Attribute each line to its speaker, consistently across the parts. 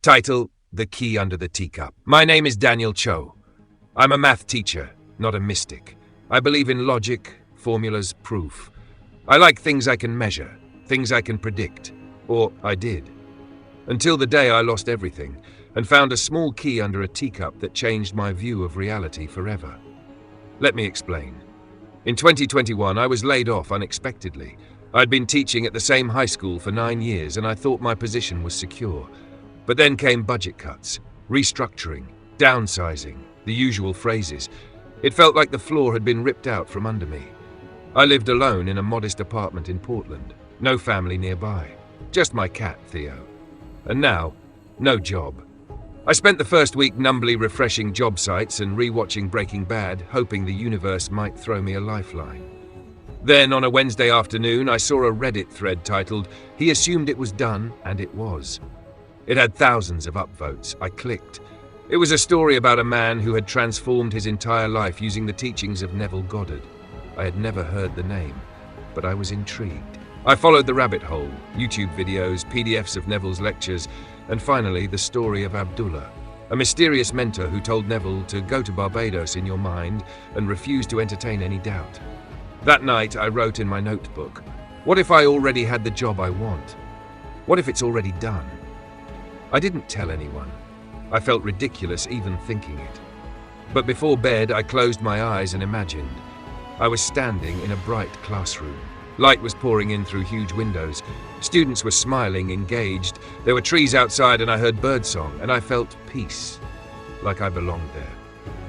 Speaker 1: Title: The Key Under the Teacup. My name is Daniel Cho. I'm a math teacher, not a mystic. I believe in logic, formulas, proof. I like things I can measure, things I can predict. Or I did. Until the day I lost everything and found a small key under a teacup that changed my view of reality forever. Let me explain. In 2021, I was laid off unexpectedly. I'd been teaching at the same high school for 9 years and I thought my position was secure. But then came budget cuts, restructuring, downsizing, the usual phrases. It felt like the floor had been ripped out from under me. I lived alone in a modest apartment in Portland, no family nearby, just my cat, Theo. And now, no job. I spent the first week numbly refreshing job sites and rewatching Breaking Bad, hoping the universe might throw me a lifeline. Then, on a Wednesday afternoon, I saw a Reddit thread titled, "He assumed it was done, and it was." It had thousands of upvotes. I clicked. It was a story about a man who had transformed his entire life using the teachings of Neville Goddard. I had never heard the name, but I was intrigued. I followed the rabbit hole, YouTube videos, PDFs of Neville's lectures, and finally the story of Abdullah, a mysterious mentor who told Neville to go to Barbados in your mind and refuse to entertain any doubt. That night I wrote in my notebook, what if I already had the job I want? What if it's already done? I didn't tell anyone. I felt ridiculous even thinking it. But before bed I closed my eyes and imagined. I was standing in a bright classroom. Light was pouring in through huge windows. Students were smiling, engaged. There were trees outside and I heard birdsong, and I felt peace, like I belonged there.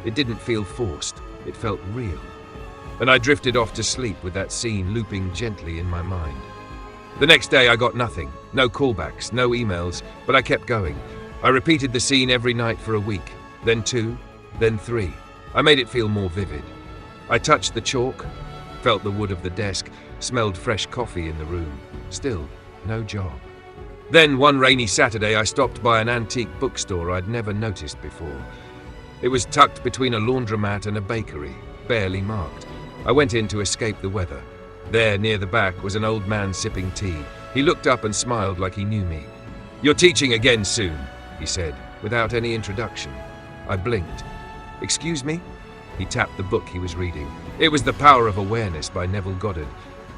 Speaker 1: It didn't feel forced, it felt real. And I drifted off to sleep with that scene looping gently in my mind. The next day I got nothing, no callbacks, no emails, but I kept going. I repeated the scene every night for a week, then 2, then 3. I made it feel more vivid. I touched the chalk, felt the wood of the desk, smelled fresh coffee in the room. Still, no job. Then one rainy Saturday I stopped by an antique bookstore I'd never noticed before. It was tucked between a laundromat and a bakery, barely marked. I went in to escape the weather. There, near the back, was an old man sipping tea. He looked up and smiled like he knew me. "You're teaching again soon," he said, without any introduction. I blinked. "Excuse me?" He tapped the book he was reading. It was The Power of Awareness by Neville Goddard.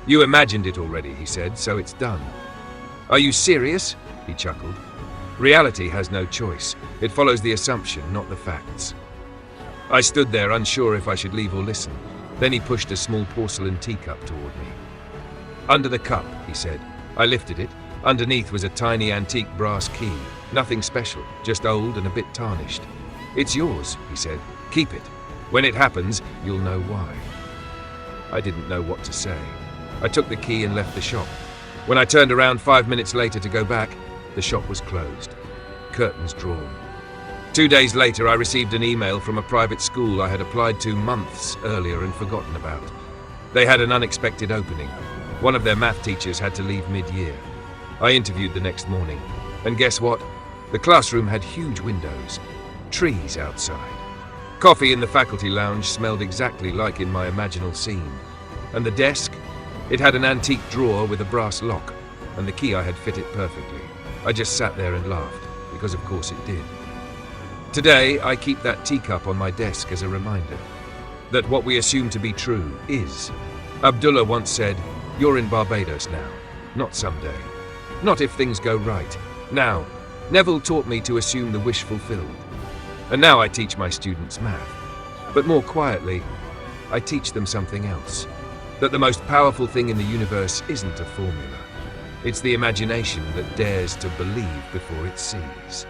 Speaker 1: "You imagined it already," he said, "so it's done." "Are you serious?" he chuckled. "Reality has no choice. It follows the assumption, not the facts." I stood there, unsure if I should leave or listen. Then he pushed a small porcelain teacup toward me. "Under the cup," he said. I lifted it. Underneath was a tiny antique brass key. Nothing special, just old and a bit tarnished. "It's yours," he said. "Keep it. When it happens, you'll know why." I didn't know what to say. I took the key and left the shop. When I turned around 5 minutes later to go back, the shop was closed. Curtains drawn. 2 days later, I received an email from a private school I had applied to months earlier and forgotten about. They had an unexpected opening. One of their math teachers had to leave mid-year. I interviewed the next morning, and guess what? The classroom had huge windows, trees outside. Coffee in the faculty lounge smelled exactly like in my imaginal scene. And the desk? It had an antique drawer with a brass lock, and the key I had fitted perfectly. I just sat there and laughed, because of course it did. Today, I keep that teacup on my desk as a reminder that what we assume to be true is. Abdullah once said, "You're in Barbados now, not someday. Not if things go right. Now." Neville taught me to assume the wish fulfilled. And now I teach my students math. But more quietly, I teach them something else. That the most powerful thing in the universe isn't a formula. It's the imagination that dares to believe before it sees.